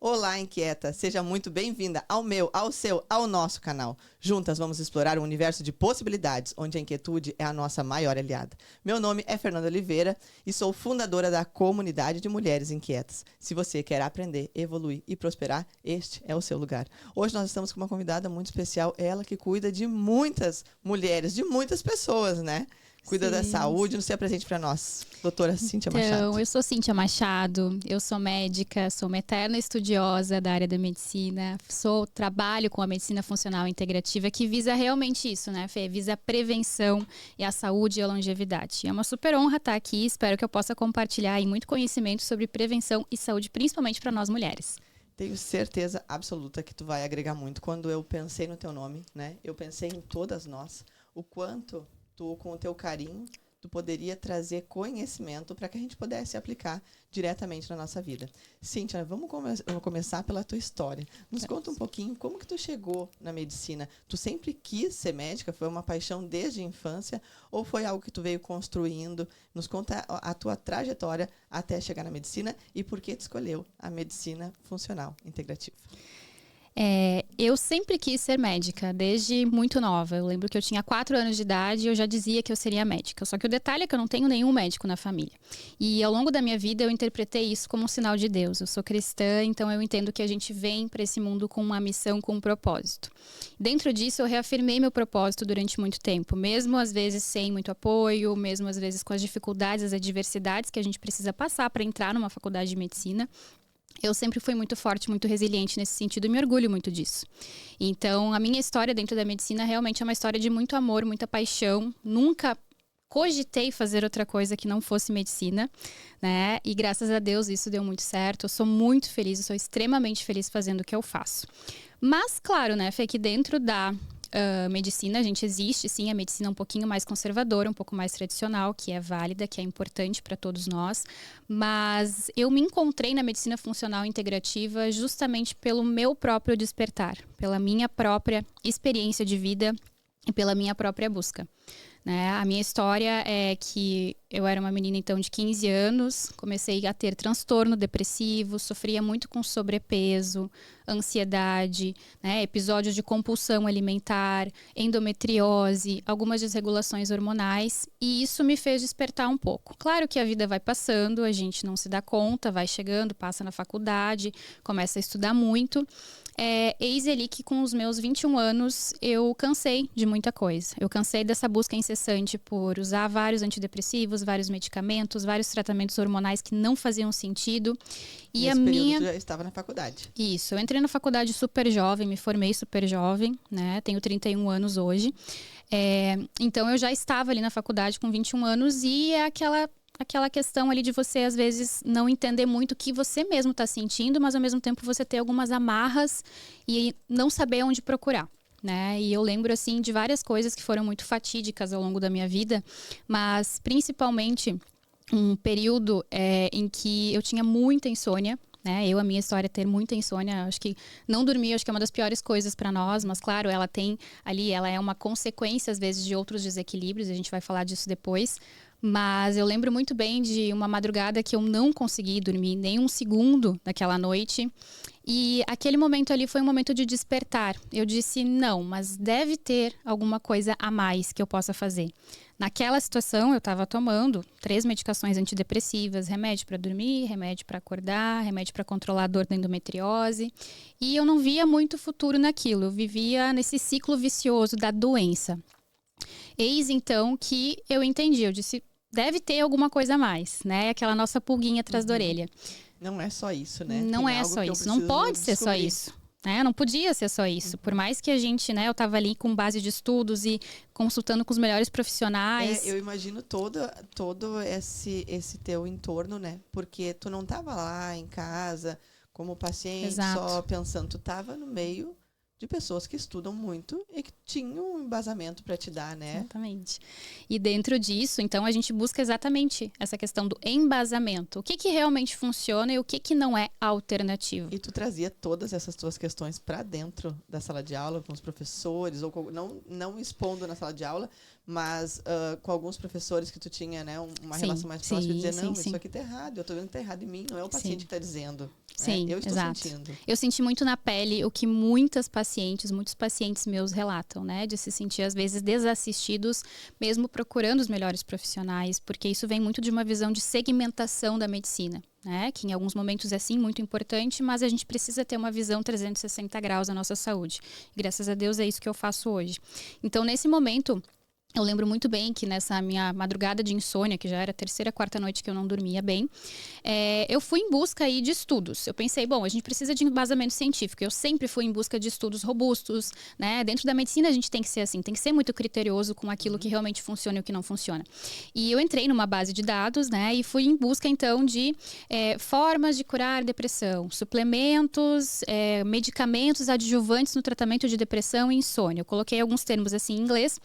Olá, inquieta! Seja muito bem-vinda ao meu, ao seu, ao nosso canal. Juntas vamos explorar um universo de possibilidades, onde a inquietude é a nossa maior aliada. Meu nome é Fernanda Oliveira e sou fundadora da comunidade de mulheres inquietas. Se você quer aprender, evoluir e prosperar, este é o seu lugar. Hoje nós estamos com uma convidada muito especial, ela que cuida de muitas mulheres, de muitas pessoas, né? Cuida da saúde, nos se apresente para nós, doutora Cíntia Machado. Então, eu sou Cíntia Machado, eu sou médica, sou uma eterna estudiosa da área da medicina, trabalho com a medicina funcional integrativa, que visa realmente isso, né, Fê? Visa a prevenção e a saúde e a longevidade. É uma super honra estar aqui, espero que eu possa compartilhar aí muito conhecimento sobre prevenção e saúde, principalmente para nós mulheres. Tenho certeza absoluta que tu vai agregar muito. Quando eu pensei no teu nome, né, eu pensei em todas nós, o quanto tu, com o teu carinho, tu poderia trazer conhecimento para que a gente pudesse aplicar diretamente na nossa vida. Cíntia, vamos começar pela tua história. Nos conta um pouquinho como que tu chegou na medicina. Tu sempre quis ser médica? Foi uma paixão desde a infância? Ou foi algo que tu veio construindo? Nos conta a tua trajetória até chegar na medicina e por que tu escolheu a medicina funcional integrativa. Eu sempre quis ser médica, desde muito nova. Eu lembro que eu tinha 4 anos de idade e eu já dizia que eu seria médica. Só que o detalhe é que eu não tenho nenhum médico na família. E ao longo da minha vida eu interpretei isso como um sinal de Deus. Eu sou cristã, então eu entendo que a gente vem para esse mundo com uma missão, com um propósito. Dentro disso eu reafirmei meu propósito durante muito tempo, mesmo às vezes sem muito apoio, mesmo às vezes com as dificuldades, as adversidades que a gente precisa passar para entrar numa faculdade de medicina. Eu sempre fui muito forte, muito resiliente nesse sentido e me orgulho muito disso. Então, a minha história dentro da medicina realmente é uma história de muito amor, muita paixão. Nunca cogitei fazer outra coisa que não fosse medicina, né? E graças a Deus isso deu muito certo. Eu sou muito feliz, eu sou extremamente feliz fazendo o que eu faço. Mas, claro, né, Fê, que dentro da medicina, a gente existe, sim, a medicina um pouquinho mais conservadora, um pouco mais tradicional, que é válida, que é importante para todos nós, mas eu me encontrei na medicina funcional integrativa justamente pelo meu próprio despertar, pela minha própria experiência de vida e pela minha própria busca. Né? A minha história é que eu era uma menina então de 15 anos, comecei a ter transtorno depressivo, sofria muito com sobrepeso, ansiedade, né? Episódios de compulsão alimentar, endometriose, algumas desregulações hormonais, e isso me fez despertar um pouco. Claro que a vida vai passando, a gente não se dá conta, vai chegando, passa na faculdade, começa a estudar muito. Eis ali que com os meus 21 anos eu cansei de muita coisa. Eu cansei dessa busca incessante por usar vários antidepressivos, vários medicamentos, vários tratamentos hormonais que não faziam sentido. E nesse período tu já estava na faculdade. Isso, eu entrei na faculdade super jovem, me formei super jovem, né? Tenho 31 anos hoje. Então eu já estava ali na faculdade com 21 anos e é aquela questão ali de você, às vezes, não entender muito o que você mesmo está sentindo, mas ao mesmo tempo você ter algumas amarras e não saber onde procurar. Né? E eu lembro, assim, de várias coisas que foram muito fatídicas ao longo da minha vida, mas principalmente um período em que eu tinha muita insônia. Né? A minha história é ter muita insônia, acho que não dormir, acho que é uma das piores coisas para nós, mas claro, ela é uma consequência às vezes de outros desequilíbrios, a gente vai falar disso depois, mas eu lembro muito bem de uma madrugada que eu não consegui dormir nem um segundo naquela noite, e aquele momento ali foi um momento de despertar. Eu disse, não, mas deve ter alguma coisa a mais que eu possa fazer. Naquela situação, eu estava tomando 3 medicações antidepressivas, remédio para dormir, remédio para acordar, remédio para controlar a dor da endometriose. E eu não via muito futuro naquilo, eu vivia nesse ciclo vicioso da doença. Eis então que eu entendi, eu disse, deve ter alguma coisa a mais, né? Aquela nossa pulguinha atrás da orelha. Não é só isso, né? Não é só isso, não pode ser só isso. Não podia ser só isso. Por mais que a gente, né, eu estava ali com base de estudos e consultando com os melhores profissionais. Eu imagino todo esse teu entorno, né? Porque tu não estava lá em casa como paciente, Exato. Só pensando, tu estava no meio de pessoas que estudam muito e que tinham um embasamento para te dar, né? Exatamente. E dentro disso, então, a gente busca exatamente essa questão do embasamento. O que realmente funciona e o que não é alternativo. E tu trazia todas essas tuas questões para dentro da sala de aula, com os professores, ou não expondo na sala de aula, mas com alguns professores que tu tinha, né, uma Sim, relação mais próxima, sim, dizer, não, sim. isso aqui tá errado, eu tô vendo que tá errado em mim, não é o paciente Sim. que tá dizendo. Sim, Eu estou exato. sentindo. Eu senti muito na pele o que muitos pacientes meus relatam, né? De se sentir, às vezes, desassistidos, mesmo procurando os melhores profissionais, porque isso vem muito de uma visão de segmentação da medicina, né? Que em alguns momentos é, sim, muito importante, mas a gente precisa ter uma visão 360 graus da nossa saúde. E, graças a Deus, é isso que eu faço hoje. Então, nesse momento, eu lembro muito bem que nessa minha madrugada de insônia, que já era a terceira, quarta noite que eu não dormia bem, eu fui em busca aí de estudos. Eu pensei, bom, a gente precisa de embasamento científico. Eu sempre fui em busca de estudos robustos, né? Dentro da medicina a gente tem que ser assim, tem que ser muito criterioso com aquilo que realmente funciona e o que não funciona. E eu entrei numa base de dados, né? E fui em busca, então, de formas de curar depressão, suplementos, medicamentos adjuvantes no tratamento de depressão e insônia. Eu coloquei alguns termos assim em inglês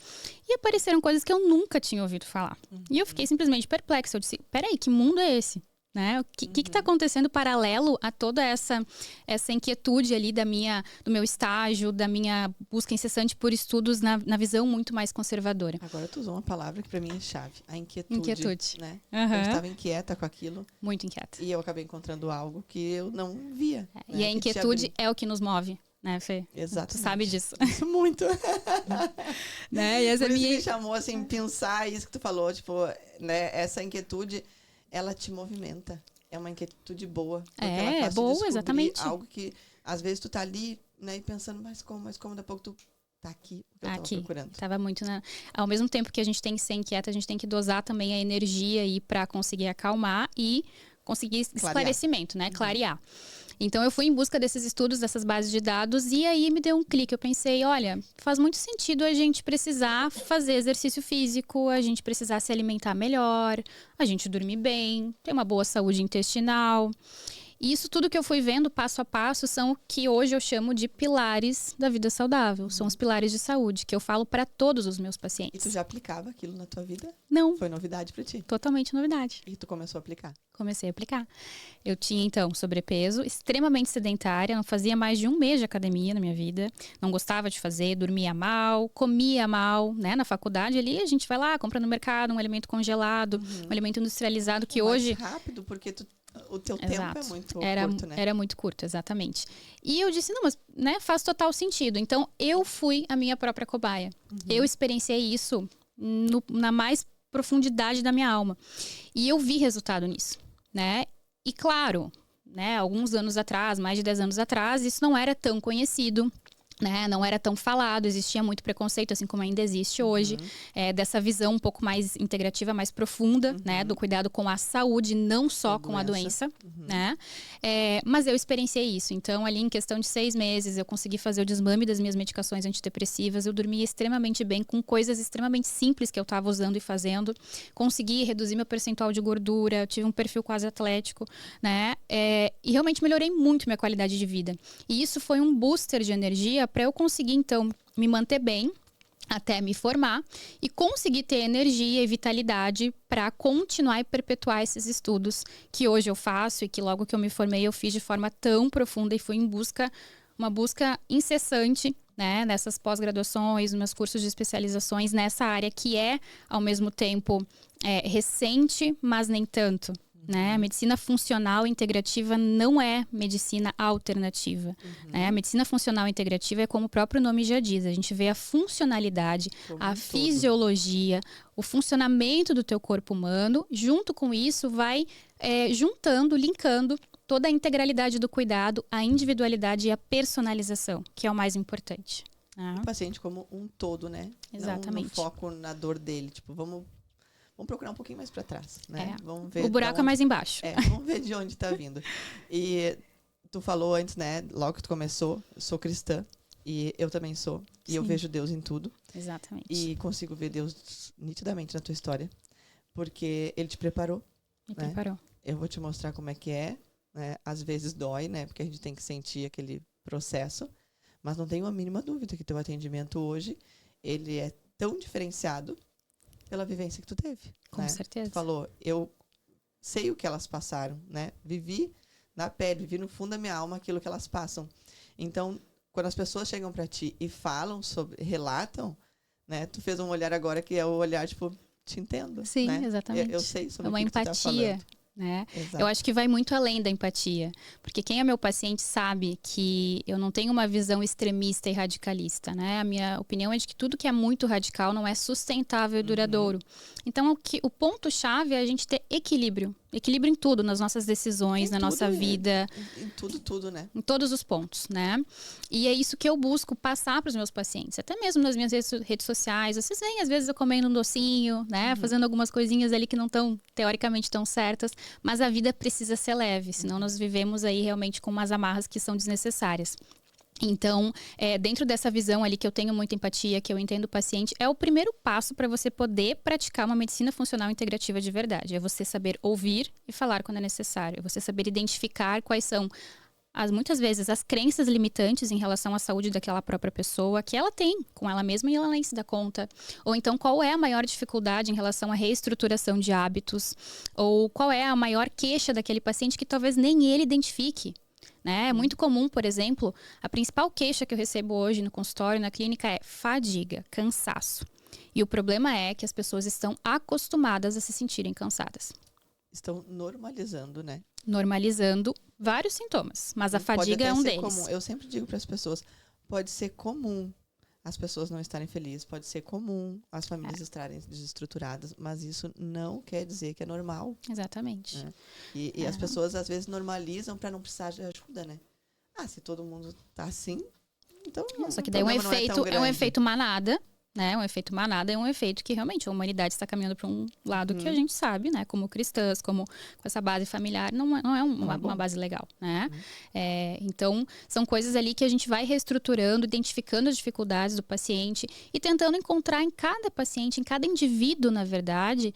e apareceram coisas que eu nunca tinha ouvido falar. E eu fiquei simplesmente perplexa. Eu disse, peraí, que mundo é esse? Né? O que está acontecendo paralelo a toda essa inquietude ali do meu estágio, da minha busca incessante por estudos na visão muito mais conservadora. Agora tu usou uma palavra que para mim é chave, a inquietude. Inquietude. Né? Uhum. Eu estava inquieta com aquilo. Muito inquieta. E eu acabei encontrando algo que eu não via. Né? E a inquietude é o que nos move. Né, Fê? Exatamente. Tu sabe disso. Isso muito. Né? E essa por isso me chamou assim, pensar isso que tu falou, tipo, né, essa inquietude, ela te movimenta. É uma inquietude boa. Ela faz boa, exatamente. Algo que, às vezes, tu tá ali, né, e pensando, mas como, daqui a pouco tu tá aqui, eu tava procurando. Tava muito Ao mesmo tempo que a gente tem que ser inquieta, a gente tem que dosar também a energia aí pra conseguir acalmar e conseguir esclarecimento, né? Clarear. Então, eu fui em busca desses estudos, dessas bases de dados, e aí me deu um clique. Eu pensei, olha, faz muito sentido a gente precisar fazer exercício físico, a gente precisar se alimentar melhor, a gente dormir bem, ter uma boa saúde intestinal. E isso tudo que eu fui vendo passo a passo são o que hoje eu chamo de pilares da vida saudável. São os pilares de saúde, que eu falo para todos os meus pacientes. E tu já aplicava aquilo na tua vida? Não. Foi novidade para ti? Totalmente novidade. E tu começou a aplicar? Comecei a aplicar. Eu tinha, então, sobrepeso, extremamente sedentária, não fazia mais de 1 mês de academia na minha vida, não gostava de fazer, dormia mal, comia mal, né? Na faculdade ali, a gente vai lá, compra no mercado um alimento congelado, um alimento industrializado que hoje... Mais rápido, porque o teu tempo é muito curto, né? Era muito curto, exatamente. E eu disse, não, mas né, faz total sentido. Então, eu fui a minha própria cobaia. Eu experienciei isso na mais profundidade da minha alma. E eu vi resultado nisso, né? E claro, né, alguns anos atrás, mais de 10 anos atrás, isso não era tão conhecido. Né, não era tão falado, existia muito preconceito, assim como ainda existe hoje, dessa visão um pouco mais integrativa, mais profunda, né, do cuidado com a saúde, não só com a doença, né, mas eu experienciei isso, então ali em questão de 6 meses eu consegui fazer o desmame das minhas medicações antidepressivas, eu dormia extremamente bem com coisas extremamente simples que eu estava usando e fazendo, consegui reduzir meu percentual de gordura, eu tive um perfil quase atlético, né, e realmente melhorei muito minha qualidade de vida, e isso foi um booster de energia para eu conseguir, então, me manter bem até me formar e conseguir ter energia e vitalidade para continuar e perpetuar esses estudos que hoje eu faço e que logo que eu me formei eu fiz de forma tão profunda e fui em uma busca incessante, né, nessas pós-graduações, nos meus cursos de especializações nessa área que é, ao mesmo tempo, recente, mas nem tanto. Né? A medicina funcional integrativa não é medicina alternativa. Né? A medicina funcional integrativa é como o próprio nome já diz. A gente vê a funcionalidade, a fisiologia, o funcionamento do teu corpo humano. Junto com isso, vai juntando, linkando toda a integralidade do cuidado, a individualidade e a personalização, que é o mais importante. O paciente como um todo, né? Exatamente. Não foco na dor dele. Tipo, vamos procurar um pouquinho mais para trás, né? Vamos ver o buraco é mais embaixo. Vamos ver de onde está vindo. E tu falou antes, né? Logo que tu começou, eu sou cristã. E eu também sou. E eu vejo Deus em tudo. Exatamente. E consigo ver Deus nitidamente na tua história. Porque Ele te preparou. Me preparou. Eu vou te mostrar como é que é. Né? Às vezes dói, né? Porque a gente tem que sentir aquele processo. Mas não tenho a mínima dúvida que teu atendimento hoje, ele é tão diferenciado pela vivência que tu teve. Com certeza. Tu falou, eu sei o que elas passaram, né? Vivi na pele, vivi no fundo da minha alma aquilo que elas passam. Então, quando as pessoas chegam para ti e falam relatam, né? Tu fez um olhar agora que é o olhar, tipo, te entendo. Sim, né? exatamente. Eu sei sobre é uma o que tu tá empatia. falando. Né? Exato. Eu acho que vai muito além da empatia, porque quem é meu paciente sabe que eu não tenho uma visão extremista e radicalista, né? A minha opinião é de que tudo que é muito radical não é sustentável e duradouro. Então, o ponto-chave é a gente ter equilíbrio em tudo, nas nossas decisões, na nossa vida. Em tudo, né? Em todos os pontos, né? E é isso que eu busco passar para os meus pacientes, até mesmo nas minhas redes sociais. Vocês veem, às vezes, eu comendo um docinho, né? Fazendo algumas coisinhas ali que não estão, teoricamente, tão certas. Mas a vida precisa ser leve, senão nós vivemos aí realmente com umas amarras que são desnecessárias. Então, dentro dessa visão ali que eu tenho muita empatia, que eu entendo o paciente, é o primeiro passo para você poder praticar uma medicina funcional integrativa de verdade. É você saber ouvir e falar quando é necessário. É você saber identificar quais são, muitas vezes, as crenças limitantes em relação à saúde daquela própria pessoa, que ela tem com ela mesma e ela nem se dá conta. Ou então, qual é a maior dificuldade em relação à reestruturação de hábitos? Ou qual é a maior queixa daquele paciente que talvez nem ele identifique? Né? É muito comum, por exemplo, a principal queixa que eu recebo hoje no consultório, na clínica, é fadiga, cansaço. E o problema é que as pessoas estão acostumadas a se sentirem cansadas. Estão normalizando, né? Normalizando vários sintomas, mas a fadiga é um deles. Comum. Eu sempre digo para as pessoas, pode ser comum as pessoas não estarem felizes, pode ser comum as famílias estarem desestruturadas, mas isso não quer dizer que é normal. Exatamente. Né? E as pessoas, às vezes, normalizam para não precisar de ajuda, né? Se todo mundo tá assim, então... Só que daí é um efeito manada, né? Um efeito manada é um efeito que realmente a humanidade está caminhando para um lado que a gente sabe, né? Como cristãs, como com essa base familiar, não é uma base legal, né? Então, são coisas ali que a gente vai reestruturando, identificando as dificuldades do paciente e tentando encontrar em cada paciente, em cada indivíduo, na verdade,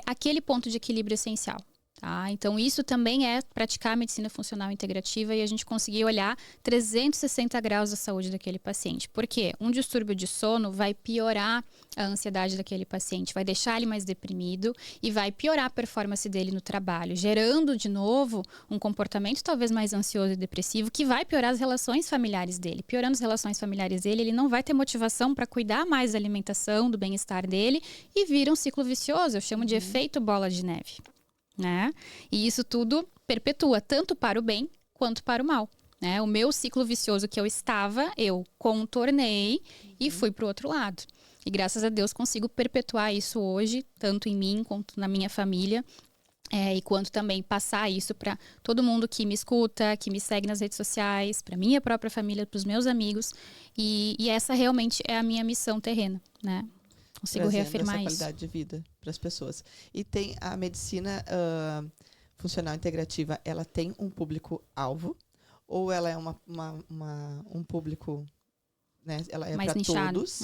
aquele ponto de equilíbrio essencial. Tá? Então, isso também é praticar a medicina funcional integrativa e a gente conseguir olhar 360 graus da saúde daquele paciente. Por quê? Um distúrbio de sono vai piorar a ansiedade daquele paciente, vai deixar ele mais deprimido e vai piorar a performance dele no trabalho, gerando, de novo, um comportamento talvez mais ansioso e depressivo que vai piorar as relações familiares dele. Piorando as relações familiares dele, ele não vai ter motivação para cuidar mais da alimentação, do bem-estar dele e vira um ciclo vicioso. Eu chamo de efeito bola de neve. Né? E isso tudo perpetua tanto para o bem quanto para o mal. Né? O meu ciclo vicioso que eu estava, eu contornei e fui para o outro lado. E graças a Deus consigo perpetuar isso hoje, tanto em mim quanto na minha família. E quanto também passar isso para todo mundo que me escuta, que me segue nas redes sociais, para minha própria família, para os meus amigos. E essa realmente é a minha missão terrena, né? Consigo reafirmar essa isso. Qualidade de vida para as pessoas. E tem a medicina funcional integrativa, ela tem um público-alvo? Ou ela é um público, né? Ela é para todos?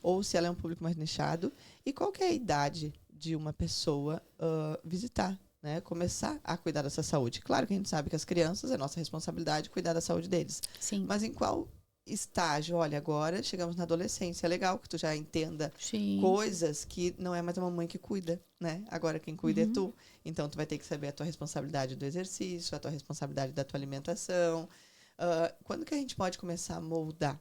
Ou se ela é um público mais nichado? E qual que é a idade de uma pessoa visitar, né? Começar a cuidar dessa saúde? Claro que a gente sabe que as crianças é nossa responsabilidade cuidar da saúde deles. Sim. Mas em qual estágio? Olha, agora chegamos na adolescência. É legal que tu já entenda coisas que não é mais a mamãe que cuida, né? Agora quem cuida é tu. Então, tu vai ter que saber a tua responsabilidade do exercício, a tua responsabilidade da tua alimentação. Quando que a gente pode começar a moldar?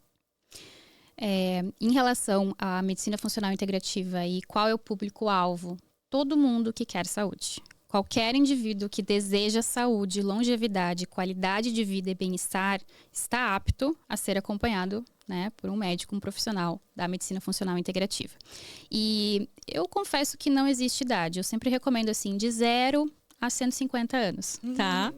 Em relação à medicina funcional integrativa e qual é o público-alvo? Todo mundo que quer saúde. Qualquer indivíduo que deseja saúde, longevidade, qualidade de vida e bem-estar está apto a ser acompanhado, né, por um médico, um profissional da medicina funcional integrativa. E eu confesso que não existe idade. Eu sempre recomendo assim, de 0 a 150 anos, tá?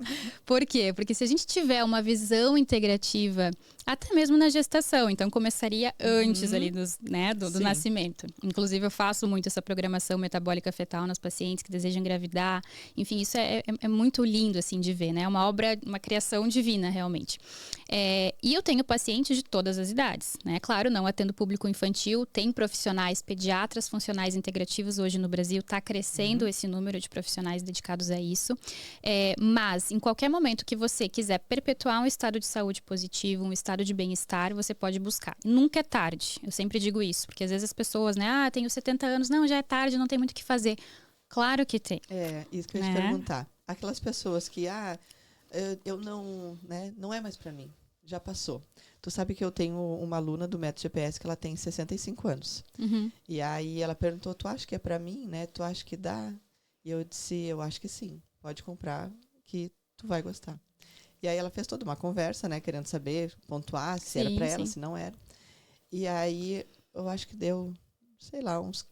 Por quê? Porque se a gente tiver uma visão integrativa, até mesmo na gestação, então começaria antes ali do nascimento. Inclusive, eu faço muito essa programação metabólica fetal nas pacientes que desejam engravidar. Enfim, isso é muito lindo, assim, de ver, né? É uma obra, uma criação divina, realmente. E eu tenho pacientes de todas as idades, né? Claro, não atendo público infantil, tem profissionais, pediatras funcionais integrativos hoje no Brasil, está crescendo esse número de profissionais dedicados a isso. Mas, em qualquer momento que você quiser perpetuar um estado de saúde positivo, um estado de bem-estar, você pode buscar. Nunca é tarde. Eu sempre digo isso, porque às vezes as pessoas, né? Tenho 70 anos, não, já é tarde, não tem muito o que fazer. Claro que tem. Isso que eu ia te perguntar. Aquelas pessoas que, eu não, né? Não é mais para mim. já passou. Tu sabe que eu tenho uma aluna do Método GPS que ela tem 65 anos. Uhum. E aí ela perguntou, tu acha que é pra mim, né? Tu acha que dá? E eu disse, eu acho que sim. Pode comprar que tu vai gostar. E aí ela fez toda uma conversa, né? Querendo saber, pontuar se era pra ela, se não era. E aí eu acho que deu, sei lá, uns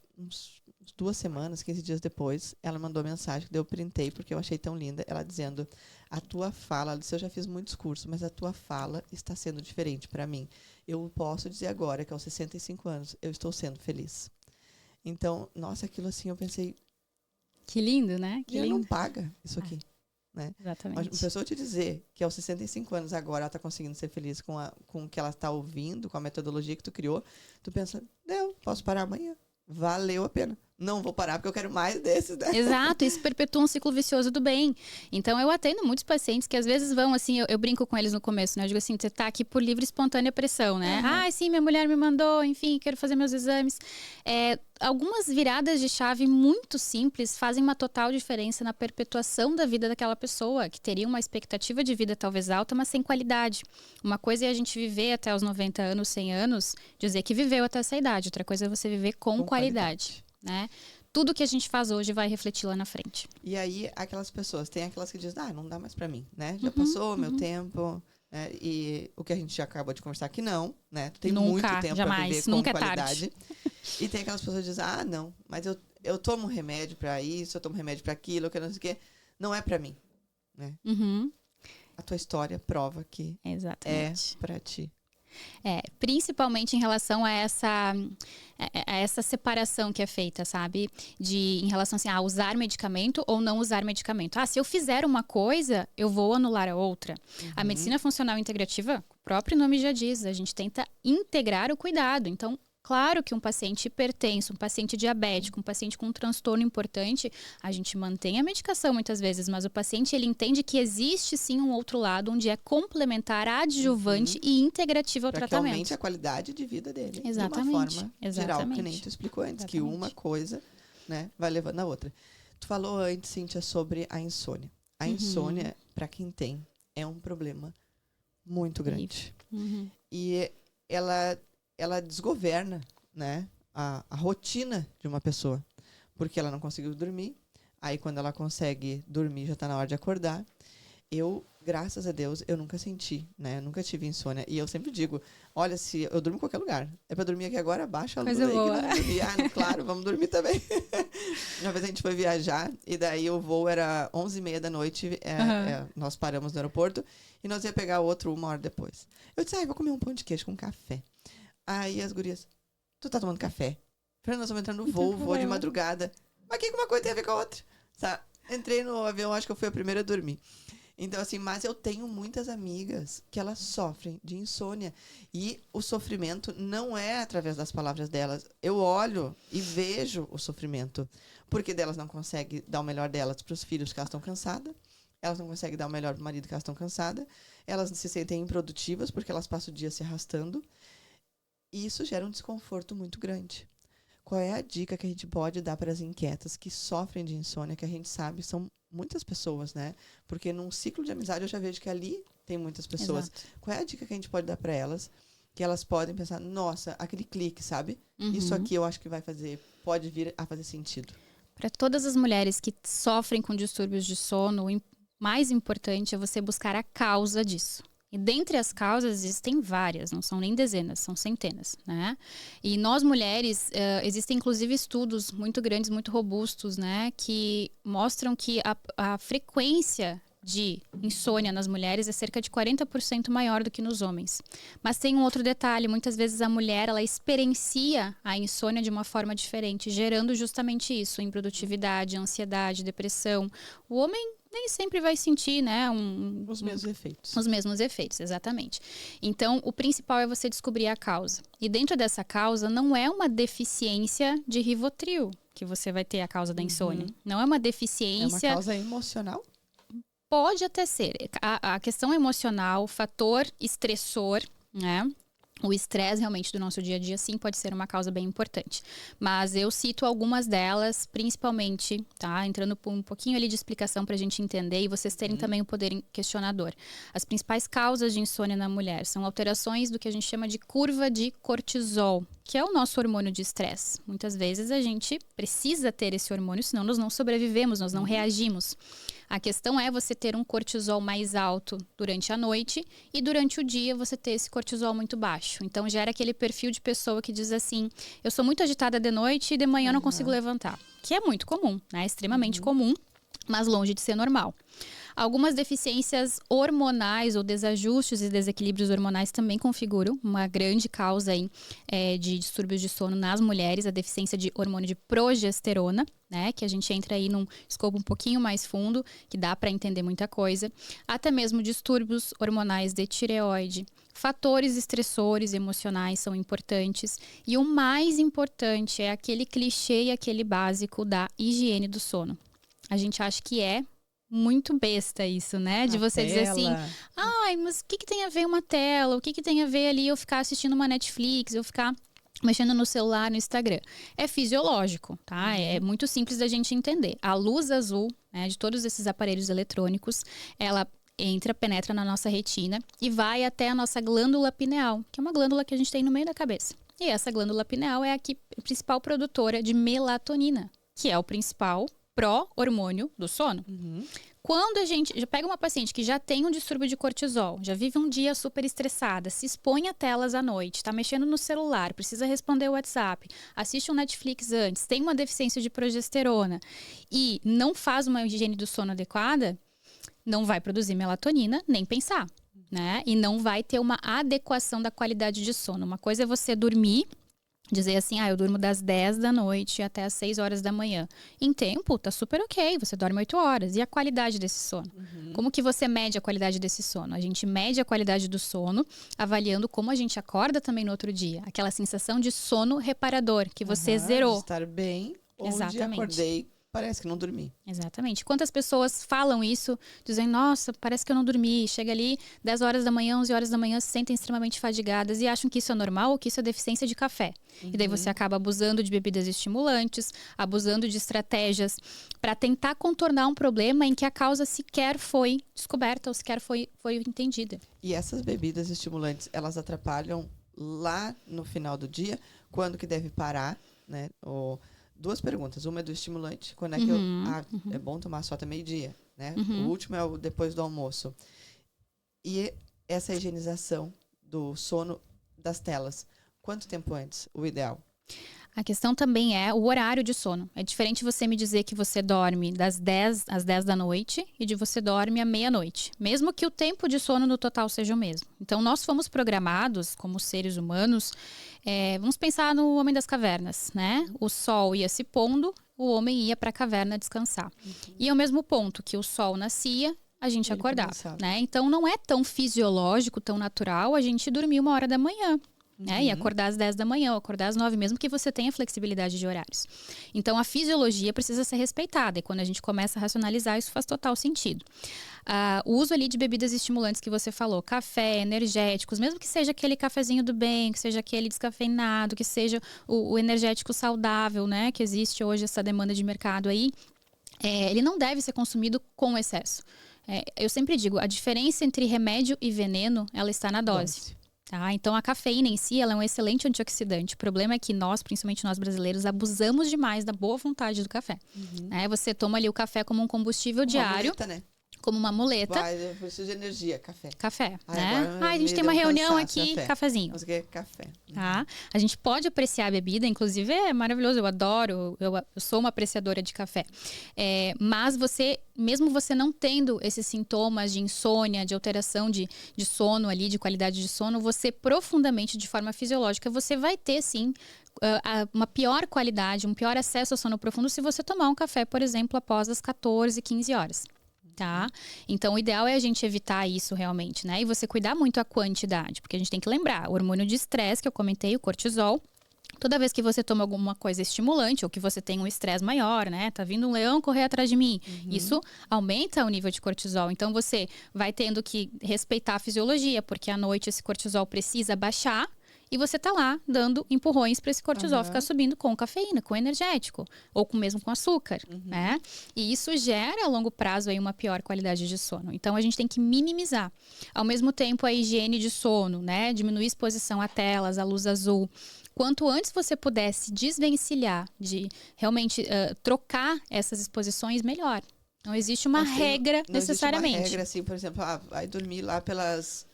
2 semanas, 15 dias depois, ela mandou mensagem que eu printei, porque eu achei tão linda, ela dizendo, a tua fala, ela disse, eu já fiz muitos cursos, mas a tua fala está sendo diferente para mim. Eu posso dizer agora que aos 65 anos eu estou sendo feliz. Então, nossa, aquilo assim, eu pensei... Que lindo, né? Que lindo. Não paga isso aqui. Né? Exatamente. Mas uma pessoa te dizer que aos 65 anos agora ela está conseguindo ser feliz com o que ela está ouvindo, com a metodologia que tu criou, tu pensa, não, posso parar amanhã. Valeu a pena. Não vou parar porque eu quero mais desses, né? Exato, isso perpetua um ciclo vicioso do bem. Então, eu atendo muitos pacientes que às vezes vão, assim, eu brinco com eles no começo, né? Eu digo assim, você tá aqui por livre e espontânea pressão, né? Ah, sim, minha mulher me mandou, enfim, quero fazer meus exames. Algumas viradas de chave muito simples fazem uma total diferença na perpetuação da vida daquela pessoa, que teria uma expectativa de vida talvez alta, mas sem qualidade. Uma coisa é a gente viver até os 90 anos, 100 anos, dizer que viveu até essa idade. Outra coisa é você viver com qualidade. Né? Tudo que a gente faz hoje vai refletir lá na frente. E aí, aquelas pessoas, tem aquelas que dizem, não dá mais pra mim, né? Já passou meu tempo, né? E o que a gente já acabou de conversar aqui, não, né? Tu tem muito tempo pra viver com qualidade. E tem aquelas pessoas que dizem, não, mas eu tomo remédio pra isso, eu tomo remédio pra aquilo, eu quero não sei o quê. Não é pra mim, né? A tua história prova que é pra ti. Principalmente em relação a essa separação que é feita, sabe? Em relação assim, a usar medicamento ou não usar medicamento. Se eu fizer uma coisa, eu vou anular a outra. A medicina funcional integrativa, o próprio nome já diz, a gente tenta integrar o cuidado. Então, claro que um paciente hipertenso, um paciente diabético, um paciente com um transtorno importante, a gente mantém a medicação muitas vezes, mas o paciente ele entende que existe sim um outro lado onde é complementar, adjuvante e integrativo ao tratamento. Que aumente a qualidade de vida dele. Exatamente. De uma forma geral, que nem tu explicou antes, que uma coisa, né, vai levando a outra. Tu falou antes, Cíntia, sobre a insônia. A insônia, para quem tem, é um problema muito grande. E ela desgoverna, né, a rotina de uma pessoa. Porque ela não conseguiu dormir. Aí, quando ela consegue dormir, já está na hora de acordar. Eu, graças a Deus, eu nunca senti, né? Eu nunca tive insônia. E eu sempre digo, olha, se eu durmo em qualquer lugar. É para dormir aqui agora, baixa a luz aí. Boa. Que não claro, vamos dormir também. Uma vez a gente foi viajar, e daí o voo era 11h30 da noite. Nós paramos no aeroporto, e nós ia pegar outro 1 hora depois. Eu disse, vou comer um pão de queijo com café. Aí as gurias, tu tá tomando café? Fernanda, nós estamos entrando no voo de madrugada. Mas que uma coisa tem a ver com a outra? Sabe? Entrei no avião, acho que eu fui a primeira a dormir. Então, assim, mas eu tenho muitas amigas que elas sofrem de insônia. E o sofrimento não é através das palavras delas. Eu olho e vejo o sofrimento. Porque delas não conseguem dar o melhor delas para os filhos que elas estão cansadas. Elas não conseguem dar o melhor para o marido que elas estão cansadas. Elas se sentem improdutivas porque elas passam o dia se arrastando. E isso gera um desconforto muito grande. Qual é a dica que a gente pode dar para as inquietas que sofrem de insônia, que a gente sabe são muitas pessoas, né? Porque num ciclo de amizade eu já vejo que ali tem muitas pessoas. Exato. Qual é a dica que a gente pode dar para elas? Que elas podem pensar, nossa, aquele clique, sabe? Isso aqui eu acho que pode vir a fazer sentido. Para todas as mulheres que sofrem com distúrbios de sono, o mais importante é você buscar a causa disso. E dentre as causas existem várias, não são nem dezenas, são centenas, né? E nós mulheres, existem inclusive estudos muito grandes, muito robustos, né? Que mostram que a frequência de insônia nas mulheres é cerca de 40% maior do que nos homens. Mas tem um outro detalhe, muitas vezes a mulher, ela experiencia a insônia de uma forma diferente, gerando justamente isso, improdutividade, ansiedade, depressão. O homem nem sempre vai sentir, né, os mesmos efeitos. Os mesmos efeitos, exatamente. Então, o principal é você descobrir a causa. E dentro dessa causa, não é uma deficiência de Rivotril que você vai ter a causa da insônia. Não é uma deficiência... É uma causa emocional? Pode até ser. A questão emocional, o fator estressor, né? O estresse realmente do nosso dia a dia, sim, pode ser uma causa bem importante. Mas eu cito algumas delas, principalmente, tá? Entrando por um pouquinho ali de explicação para a gente entender e vocês terem também o poder questionador. As principais causas de insônia na mulher são alterações do que a gente chama de curva de cortisol, que é o nosso hormônio de estresse. Muitas vezes a gente precisa ter esse hormônio, senão nós não sobrevivemos, nós não reagimos. A questão é você ter um cortisol mais alto durante a noite e durante o dia você ter esse cortisol muito baixo. Então gera aquele perfil de pessoa que diz assim, eu sou muito agitada de noite e de manhã não consigo levantar. Que é muito comum, né? Extremamente comum, mas longe de ser normal. Algumas deficiências hormonais ou desajustes e desequilíbrios hormonais também configuram uma grande causa aí, de distúrbios de sono nas mulheres, a deficiência de hormônio de progesterona, né, que a gente entra aí num escopo um pouquinho mais fundo, que dá para entender muita coisa. Até mesmo distúrbios hormonais de tireoide. Fatores estressores emocionais são importantes. E o mais importante é aquele clichê e aquele básico da higiene do sono. A gente acha que é muito besta isso, né? De você dizer assim, ai, mas o que tem a ver uma tela? O que tem a ver ali eu ficar assistindo uma Netflix, eu ficar mexendo no celular, no Instagram? É fisiológico, tá? É muito simples da gente entender. A luz azul, né, de todos esses aparelhos eletrônicos, ela penetra na nossa retina e vai até a nossa glândula pineal, que é uma glândula que a gente tem no meio da cabeça. E essa glândula pineal é a principal produtora de melatonina, que é o principal pró-hormônio do sono. Quando a gente já pega uma paciente que já tem um distúrbio de cortisol, já vive um dia super estressada, se expõe a telas à noite, está mexendo no celular, precisa responder o WhatsApp, assiste um Netflix antes, tem uma deficiência de progesterona e não faz uma higiene do sono adequada, não vai produzir melatonina, nem pensar, né? E não vai ter uma adequação da qualidade de sono. Uma coisa é você dormir, dizer assim, eu durmo das 10 da noite até as 6 horas da manhã. Em tempo, tá super ok, você dorme 8 horas. E a qualidade desse sono? Como que você mede a qualidade desse sono? A gente mede a qualidade do sono avaliando como a gente acorda também no outro dia. Aquela sensação de sono reparador, que você zerou. De estar bem, ou de acordei, parece que não dormi. Exatamente. Quantas pessoas falam isso, dizem, nossa, parece que eu não dormi. Chega ali 10 horas da manhã, 11 horas da manhã, se sentem extremamente fadigadas e acham que isso é normal ou que isso é deficiência de café. E daí você acaba abusando de bebidas estimulantes, abusando de estratégias para tentar contornar um problema em que a causa sequer foi descoberta ou sequer foi entendida. E essas bebidas estimulantes, elas atrapalham lá no final do dia, quando que deve parar, né? Duas perguntas. Uma é do estimulante. Quando é que é bom tomar só até meio-dia, né? O último é o depois do almoço. E essa higienização do sono das telas. Quanto tempo antes? O ideal? A questão também é o horário de sono. É diferente você me dizer que você dorme das 10 às 10 da noite e de você dorme à meia-noite. Mesmo que o tempo de sono no total seja o mesmo. Então, nós fomos programados como seres humanos. Vamos pensar no Homem das Cavernas, né? O sol ia se pondo, o homem ia para a caverna descansar. E ao mesmo ponto que o sol nascia, a gente acordava, né? Então, não é tão fisiológico, tão natural a gente dormir 1 hora da manhã. E acordar às 10 da manhã, ou acordar às 9, mesmo que você tenha flexibilidade de horários. Então, a fisiologia precisa ser respeitada. E quando a gente começa a racionalizar, isso faz total sentido. O uso ali de bebidas estimulantes que você falou, café, energéticos, mesmo que seja aquele cafezinho do bem, que seja aquele descafeinado, que seja o energético saudável, né? Que existe hoje essa demanda de mercado aí, ele não deve ser consumido com excesso. Eu sempre digo, a diferença entre remédio e veneno, ela está na dose. Tá? Então, a cafeína em si, ela é um excelente antioxidante. O problema é que nós, principalmente nós brasileiros, abusamos demais da boa vontade do café. Você toma ali o café como um combustível diário. Muleta, né? Como uma muleta. Eu preciso de energia, café. Café, né? A gente tem uma reunião aqui, cafezinho. Café. Tá? A gente pode apreciar a bebida, inclusive é maravilhoso, eu adoro, eu sou uma apreciadora de café. Mas mesmo você não tendo esses sintomas de insônia, de alteração de sono ali, de qualidade de sono, você profundamente, de forma fisiológica, você vai ter sim uma pior qualidade, um pior acesso ao sono profundo se você tomar um café, por exemplo, após as 14, 15 horas. Tá? Então, o ideal é a gente evitar isso realmente, né? E você cuidar muito a quantidade, porque a gente tem que lembrar, o hormônio de estresse que eu comentei, o cortisol, toda vez que você toma alguma coisa estimulante ou que você tem um estresse maior, né? Tá vindo um leão correr atrás de mim. Isso aumenta o nível de cortisol. Então, você vai tendo que respeitar a fisiologia, porque à noite esse cortisol precisa baixar e você tá lá dando empurrões para esse cortisol ficar subindo com cafeína, com energético, ou mesmo com açúcar, né? E isso gera a longo prazo aí uma pior qualidade de sono. Então a gente tem que minimizar. Ao mesmo tempo, a higiene de sono, né? Diminuir a exposição a telas, a luz azul. Quanto antes você puder se desvencilhar de realmente trocar essas exposições, melhor. Não existe uma regra necessariamente. Não existe uma regra assim, por exemplo, vai dormir lá pelas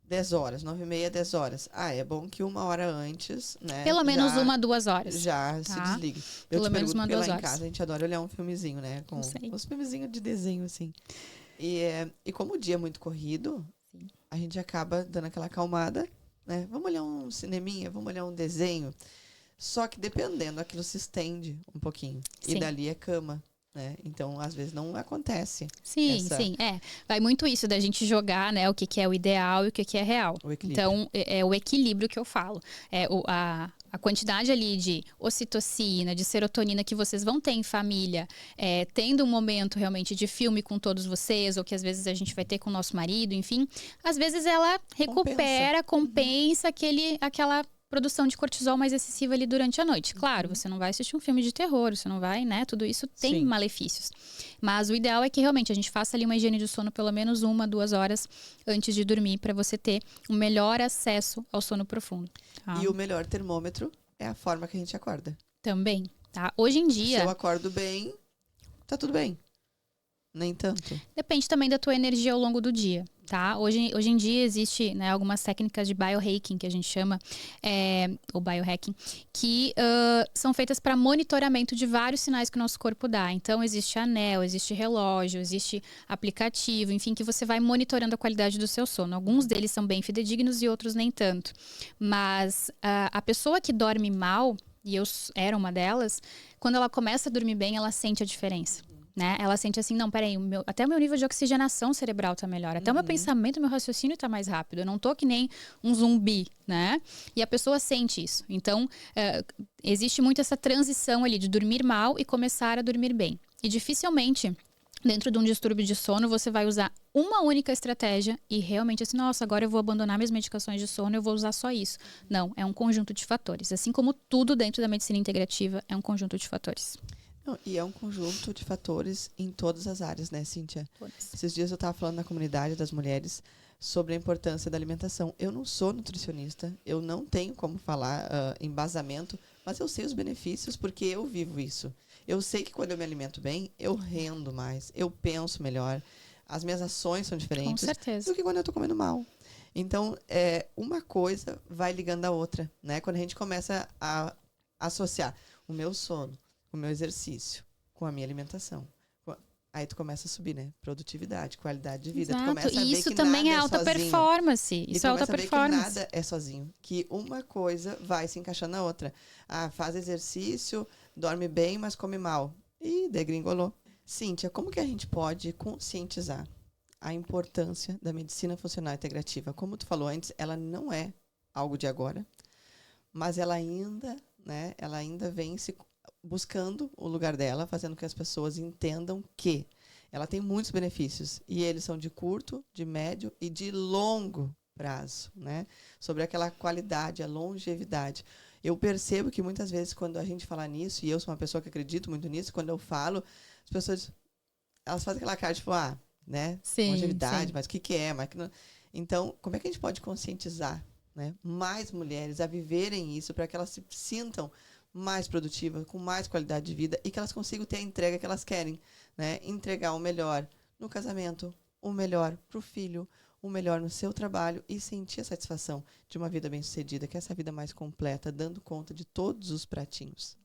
10 horas, 9h30, 10 horas. É bom que 1 hora antes, né? Pelo menos 1, 2 horas. Já se desligue. Pelo menos 1, 2 horas. Lá em horas. casa a gente adora olhar um filmezinho, né? Com uns filmezinhos de desenho, assim. E como o dia é muito corrido, a gente acaba dando aquela acalmada, né? Vamos olhar um cineminha, vamos olhar um desenho. Só que dependendo, aquilo se estende um pouquinho. Sim. E dali é cama. Né? Então, às vezes, não acontece. Sim. Vai muito isso da gente jogar, né, o que é o ideal e o que é real. Então, é o equilíbrio que eu falo. A quantidade ali de ocitocina, de serotonina que vocês vão ter em família, tendo um momento realmente de filme com todos vocês, ou que às vezes a gente vai ter com o nosso marido, enfim. Às vezes ela recupera, compensa aquela produção de cortisol mais excessiva ali durante a noite. Claro, você não vai assistir um filme de terror, você não vai, né? Tudo isso tem malefícios. Mas o ideal é que realmente a gente faça ali uma higiene de sono pelo menos 1, 2 horas antes de dormir, para você ter um melhor acesso ao sono profundo. Tá? E o melhor termômetro é a forma que a gente acorda. Também, tá? Hoje em dia... Se eu acordo bem, tá tudo bem. Nem tanto. Depende também da tua energia ao longo do dia, tá? Hoje em dia existe, né, algumas técnicas de biohacking, que a gente chama, ou biohacking, que são feitas para monitoramento de vários sinais que o nosso corpo dá. Então, existe anel, existe relógio, existe aplicativo, enfim, que você vai monitorando a qualidade do seu sono. Alguns deles são bem fidedignos e outros nem tanto. Mas a pessoa que dorme mal, e eu era uma delas, quando ela começa a dormir bem, ela sente a diferença. Né? Ela sente assim, não, peraí, até o meu nível de oxigenação cerebral tá melhor. Até o meu pensamento, meu raciocínio tá mais rápido. Eu não tô que nem um zumbi, né? E a pessoa sente isso. Então, existe muito essa transição ali de dormir mal e começar a dormir bem. E dificilmente, dentro de um distúrbio de sono, você vai usar uma única estratégia e realmente assim, nossa, agora eu vou abandonar minhas medicações de sono, eu vou usar só isso. Não, é um conjunto de fatores. Assim como tudo dentro da medicina integrativa, é um conjunto de fatores. Não, e é um conjunto de fatores em todas as áreas, né, Cíntia? Todas. Esses dias eu estava falando na comunidade das mulheres sobre a importância da alimentação. Eu não sou nutricionista, eu não tenho como falar embasamento, mas eu sei os benefícios porque eu vivo isso. Eu sei que quando eu me alimento bem, eu rendo mais, eu penso melhor, as minhas ações são diferentes do que quando eu estou comendo mal. Então, uma coisa vai ligando a outra, né? Quando a gente começa a associar o meu sono, o meu exercício, com a minha alimentação. Aí tu começa a subir, né? Produtividade, qualidade de vida. Exato. Tu começa a e ver isso que também nada é alta performance. Isso é alta performance. Que nada é sozinho. Que uma coisa vai se encaixando na outra. Faz exercício, dorme bem, mas come mal. E degringolou. Cíntia, como que a gente pode conscientizar a importância da medicina funcional integrativa? Como tu falou antes, ela não é algo de agora, mas ela ainda vem se buscando o lugar dela, fazendo com que as pessoas entendam que ela tem muitos benefícios e eles são de curto, de médio e de longo prazo, né? Sobre aquela qualidade, a longevidade. Eu percebo que muitas vezes quando a gente fala nisso, e eu sou uma pessoa que acredito muito nisso, quando eu falo, as pessoas elas fazem aquela cara tipo, né? Sim, longevidade, sim. mas o que é? Mas que não... Então, como é que a gente pode conscientizar, né, mais mulheres a viverem isso para que elas se sintam mais produtivas, com mais qualidade de vida e que elas consigam ter a entrega que elas querem, né? Entregar o melhor no casamento, o melhor para o filho, o melhor no seu trabalho e sentir a satisfação de uma vida bem-sucedida, que é essa vida mais completa, dando conta de todos os pratinhos.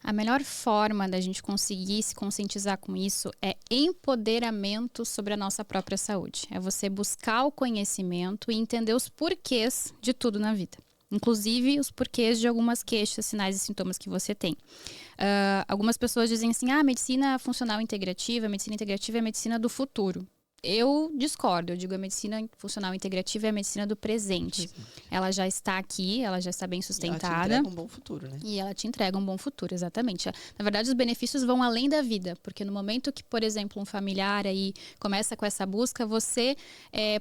A melhor forma da gente conseguir se conscientizar com isso é empoderamento sobre a nossa própria saúde. É você buscar o conhecimento e entender os porquês de tudo na vida. Inclusive os porquês de algumas queixas, sinais e sintomas que você tem. Algumas pessoas dizem assim, a medicina funcional integrativa, a medicina integrativa é a medicina do futuro. eu discordo. Eu digo a medicina funcional integrativa é a medicina do presente. Ela já está aqui, ela já está bem sustentada. E ela te entrega um bom futuro, né? E ela te entrega um bom futuro, exatamente. Na verdade, os benefícios vão além da vida, porque no momento que, por exemplo, um familiar aí começa com essa busca, você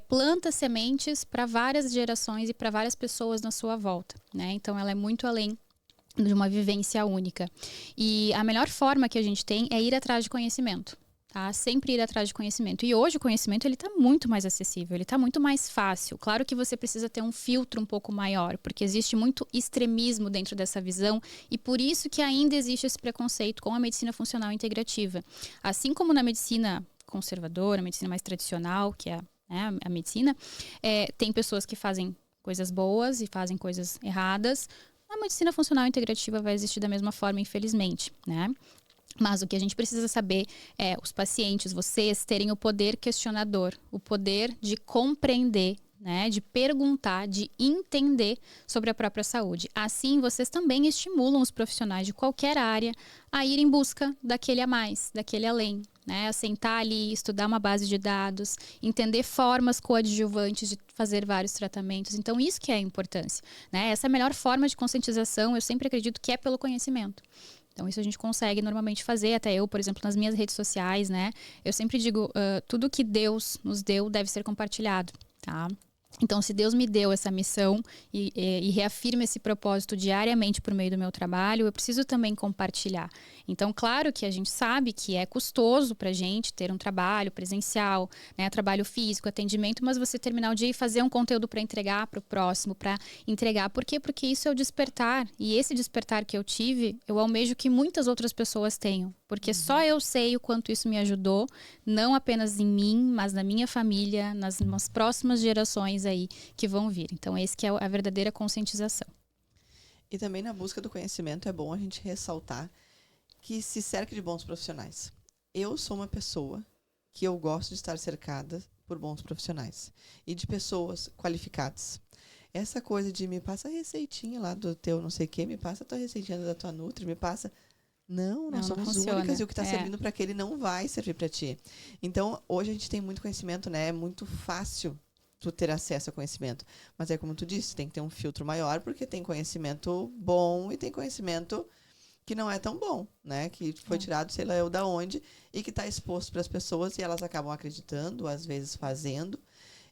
planta sementes para várias gerações e para várias pessoas na sua volta, né? Então, ela é muito além de uma vivência única. E a melhor forma que a gente tem é ir atrás de conhecimento. Tá? Sempre ir atrás de conhecimento. E hoje o conhecimento ele está muito mais acessível, ele está muito mais fácil. Claro que você precisa ter um filtro um pouco maior, porque existe muito extremismo dentro dessa visão e por isso que ainda existe esse preconceito com a medicina funcional integrativa. Assim como na medicina conservadora, a medicina mais tradicional, que é, né, a medicina, tem pessoas que fazem coisas boas e fazem coisas erradas. A medicina funcional integrativa vai existir da mesma forma, infelizmente, né? Mas o que a gente precisa saber é os pacientes, vocês, terem o poder questionador, o poder de compreender, né, de perguntar, de entender sobre a própria saúde. Assim, vocês também estimulam os profissionais de qualquer área a ir em busca daquele a mais, daquele além, né? A sentar ali, estudar uma base de dados, entender formas coadjuvantes de fazer vários tratamentos. Então, isso que é a importância, né? Essa é a melhor forma de conscientização, eu sempre acredito que é pelo conhecimento. Então, isso a gente consegue normalmente fazer, até eu, por exemplo, nas minhas redes sociais, né? Eu sempre digo, tudo que Deus nos deu deve ser compartilhado, tá? Então, se Deus me deu essa missão e reafirma esse propósito diariamente por meio do meu trabalho, eu preciso também compartilhar. Então, claro que a gente sabe que é custoso para a gente ter um trabalho presencial, né, trabalho físico, atendimento, mas você terminar o dia e fazer um conteúdo para entregar para o próximo, para entregar. Por quê? Porque isso é o despertar. E esse despertar que eu tive, eu almejo que muitas outras pessoas tenham. Porque só eu sei o quanto isso me ajudou, não apenas em mim, mas na minha família, nas próximas gerações aí que vão vir. Então, esse que é a verdadeira conscientização. E também na busca do conhecimento é bom a gente ressaltar que se cerque de bons profissionais. Eu sou uma pessoa que eu gosto de estar cercada por bons profissionais e de pessoas qualificadas. Essa coisa de me passa a receitinha lá do teu não sei o que, me passa a tua receitinha da tua Nutri, me passa... Não, nós somos únicas e o que está servindo para aquele não vai servir para ti. Então, hoje a gente tem muito conhecimento, né? É muito fácil tu ter acesso ao conhecimento. Mas é como tu disse, tem que ter um filtro maior, porque tem conhecimento bom e tem conhecimento que não é tão bom, né? Que foi tirado, sei lá eu da onde, e que está exposto para as pessoas e elas acabam acreditando, às vezes fazendo.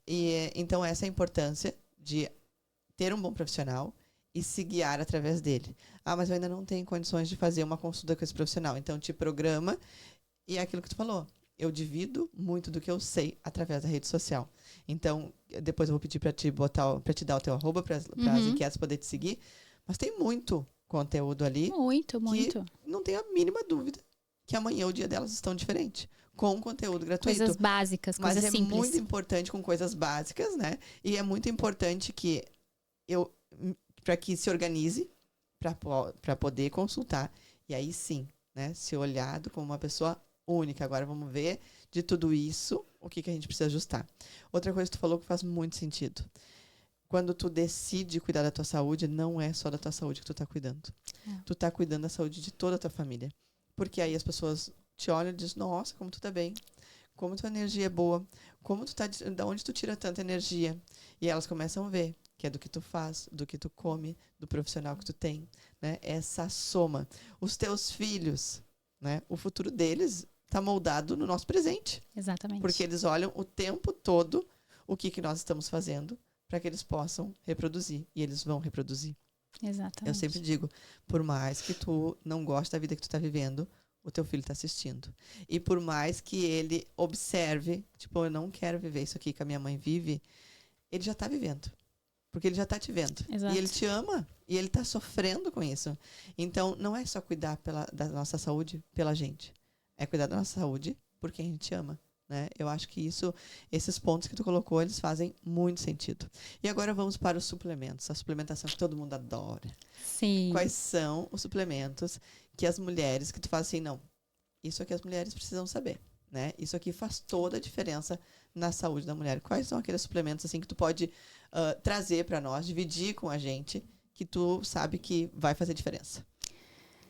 E então essa é a importância de ter um bom profissional e se guiar através dele. Ah, mas eu ainda não tenho condições de fazer uma consulta com esse profissional. Então, te programa e é aquilo que tu falou. Eu divido muito do que eu sei através da rede social. Então, depois eu vou pedir para te dar o teu arroba para as enquetes poder te seguir. Mas tem muito conteúdo ali. Muito. Que não tem a mínima dúvida que amanhã o dia delas estão diferente. Com conteúdo gratuito. Coisas básicas, coisas simples. Mas é muito importante com coisas básicas, né? E é muito importante que para que se organize para poder consultar. E aí sim, né? Ser olhado como uma pessoa única. Agora vamos ver de tudo isso o que a gente precisa ajustar. Outra coisa que tu falou que faz muito sentido. Quando tu decide cuidar da tua saúde, não é só da tua saúde que tu tá cuidando. Tu tá cuidando da saúde de toda a tua família. Porque aí as pessoas te olham e dizem, nossa, como tu tá bem. Como tua energia é boa. Como tu tá, da onde tu tira tanta energia. E elas começam a ver que é do que tu faz, do que tu come, do profissional que tu tem, né? Essa soma. Os teus filhos, né? O futuro deles está moldado no nosso presente. Exatamente. Porque eles olham o tempo todo o que nós estamos fazendo para que eles possam reproduzir. E eles vão reproduzir. Exatamente. Eu sempre digo, por mais que tu não goste da vida que tu está vivendo, o teu filho está assistindo. E por mais que ele observe, tipo, eu não quero viver isso aqui que a minha mãe vive, ele já está vivendo. Porque ele já está te vendo. Exato. E ele te ama. E ele está sofrendo com isso. Então, não é só cuidar da nossa saúde pela gente. É cuidar da nossa saúde por quem a gente ama. Né? Eu acho que esses pontos que tu colocou, eles fazem muito sentido. E agora vamos para os suplementos. A suplementação que todo mundo adora. Sim. Quais são os suplementos que as mulheres, que tu faz assim, não, isso aqui as mulheres precisam saber. Né? Isso aqui faz toda a diferença na saúde da mulher. Quais são aqueles suplementos assim que tu pode trazer para nós, dividir com a gente, que tu sabe que vai fazer diferença?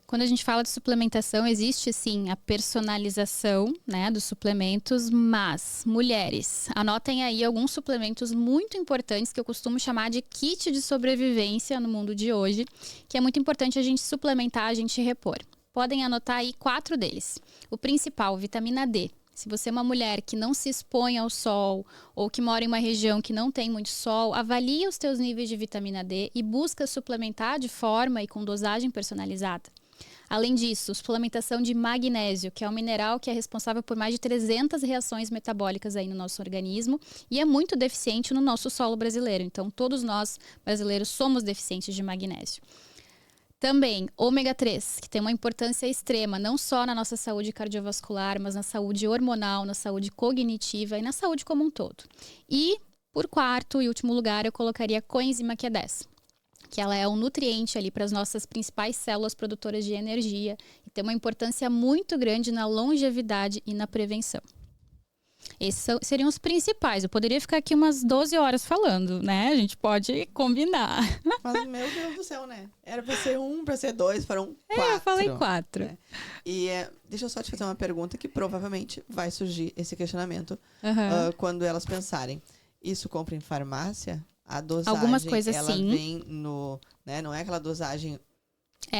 Quando a gente fala de suplementação, existe sim a personalização, né, dos suplementos, mas, mulheres, anotem aí alguns suplementos muito importantes que eu costumo chamar de kit de sobrevivência no mundo de hoje, que é muito importante a gente suplementar, a gente repor. Podem anotar aí 4 deles. O principal, vitamina D. Se você é uma mulher que não se expõe ao sol ou que mora em uma região que não tem muito sol, avalie os teus níveis de vitamina D e busca suplementar de forma e com dosagem personalizada. Além disso, suplementação de magnésio, que é um mineral que é responsável por mais de 300 reações metabólicas aí no nosso organismo e é muito deficiente no nosso solo brasileiro. Então, todos nós brasileiros somos deficientes de magnésio. Também, ômega 3, que tem uma importância extrema, não só na nossa saúde cardiovascular, mas na saúde hormonal, na saúde cognitiva e na saúde como um todo. E, por quarto e último lugar, eu colocaria coenzima Q10. Que ela é um nutriente ali para as nossas principais células produtoras de energia e tem uma importância muito grande na longevidade e na prevenção. Esses seriam os principais. Eu poderia ficar aqui umas 12 horas falando, né? A gente pode combinar. Mas, meu Deus do céu, né? Era para ser 1, para ser 2, foram 4. Eu falei 4. Né? E deixa eu só te fazer uma pergunta que provavelmente vai surgir esse questionamento quando elas pensarem. Isso compra em farmácia? A dosagem, algumas coisas ela sim. vem no... Né, não é aquela dosagem...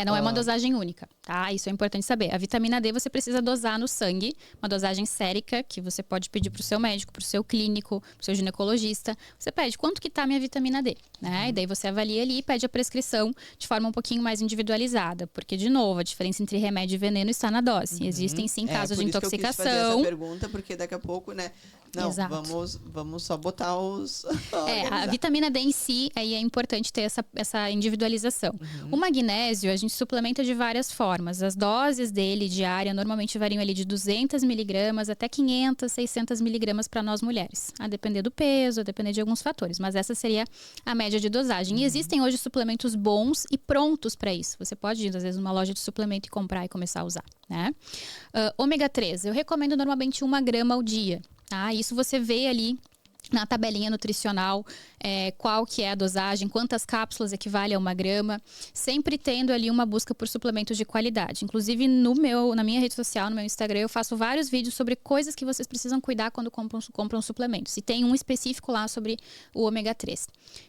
Não é uma dosagem única, tá? Isso é importante saber. A vitamina D você precisa dosar no sangue, uma dosagem sérica, que você pode pedir pro seu médico, pro seu clínico, pro seu ginecologista. Você pede quanto que tá a minha vitamina D, né? E daí você avalia ali e pede a prescrição de forma um pouquinho mais individualizada. Porque, de novo, a diferença entre remédio e veneno está na dose. Existem, sim, casos de intoxicação. Eu quis fazer essa pergunta, porque daqui a pouco, né? Não, exato. Vamos só botar os... a vitamina D em si, aí é importante ter essa individualização. O magnésio, a gente suplementa de várias formas. As doses dele diária normalmente variam ali de 200 miligramas até 500, 600 miligramas para nós mulheres. A depender do peso, a depender de alguns fatores. Mas essa seria a média de dosagem. E existem hoje suplementos bons e prontos para isso. Você pode ir, às vezes, numa loja de suplemento e comprar e começar a usar, né? Ômega 3, eu recomendo normalmente 1 grama ao dia. Tá? Isso você vê ali na tabelinha nutricional, qual que é a dosagem, quantas cápsulas equivale a 1 grama, sempre tendo ali uma busca por suplementos de qualidade. Inclusive na minha rede social, no meu Instagram, eu faço vários vídeos sobre coisas que vocês precisam cuidar quando compram suplementos. E tem um específico lá sobre o ômega 3.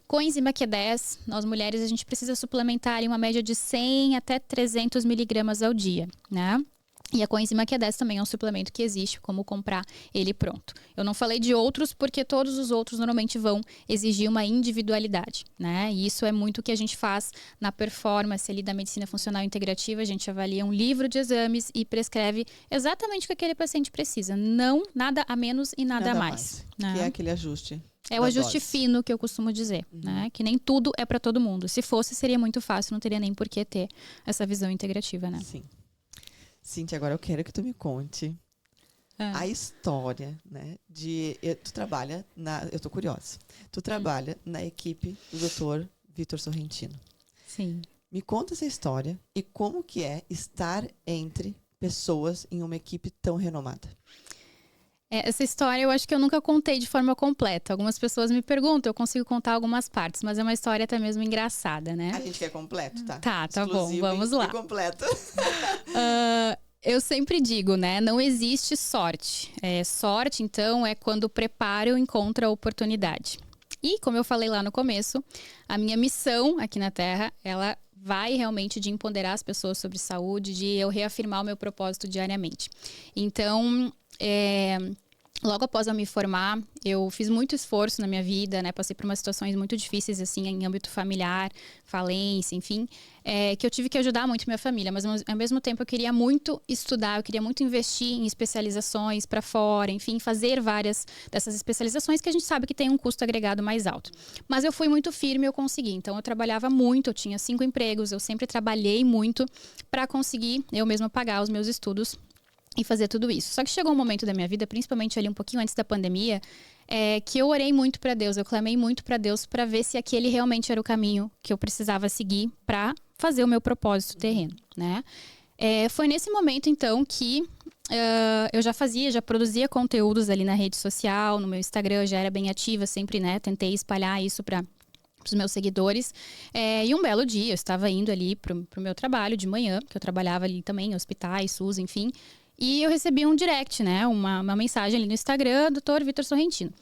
Coenzima Q10, nós mulheres, a gente precisa suplementar em uma média de 100 até 300 miligramas ao dia, né? E a coenzima Q10 também é um suplemento que existe, como comprar ele pronto. Eu não falei de outros porque todos os outros normalmente vão exigir uma individualidade, né? E isso é muito o que a gente faz na performance ali da medicina funcional integrativa. A gente avalia um livro de exames e prescreve exatamente o que aquele paciente precisa. Não nada a menos e nada a mais. Né? Que é aquele ajuste. É o ajuste fino que eu costumo dizer, né? Que nem tudo é para todo mundo. Se fosse, seria muito fácil, não teria nem por que ter essa visão integrativa, né? Sim. Cíntia, agora eu quero que tu me conte a história, né? Tu trabalha eu tô curiosa. Tu trabalha na equipe do Dr. Vitor Sorrentino. Sim. Me conta essa história e como que é estar entre pessoas em uma equipe tão renomada. Essa história eu acho que eu nunca contei de forma completa. Algumas pessoas me perguntam, eu consigo contar algumas partes, mas é uma história até mesmo engraçada, né? A gente quer completo, tá? Tá bom, vamos lá. Completo. Eu sempre digo, né? Não existe sorte. Sorte, então, é quando o preparo encontra a oportunidade. E, como eu falei lá no começo, a minha missão aqui na Terra, ela vai realmente de empoderar as pessoas sobre saúde, de eu reafirmar o meu propósito diariamente. Então, logo após eu me formar, eu fiz muito esforço na minha vida, né? Passei por umas situações muito difíceis, assim, em âmbito familiar, falência, enfim, que eu tive que ajudar muito minha família, mas ao mesmo tempo eu queria muito estudar, eu queria muito investir em especializações para fora, enfim, fazer várias dessas especializações que a gente sabe que tem um custo agregado mais alto. Mas eu fui muito firme e eu consegui. Então eu trabalhava muito, eu tinha 5 empregos, eu sempre trabalhei muito para conseguir eu mesma pagar os meus estudos e fazer tudo isso. Só que chegou um momento da minha vida, principalmente ali um pouquinho antes da pandemia, que eu orei muito para Deus, eu clamei muito para Deus para ver se aquele realmente era o caminho que eu precisava seguir para fazer o meu propósito terreno, né? Foi nesse momento, então, que eu já produzia conteúdos ali na rede social, no meu Instagram, eu já era bem ativa, sempre, né? Tentei espalhar isso para os meus seguidores. E um belo dia, eu estava indo ali pro meu trabalho de manhã, que eu trabalhava ali também em hospitais, SUS, enfim. E eu recebi um direct, né? Uma mensagem ali no Instagram, Dr. Vitor Sorrentino.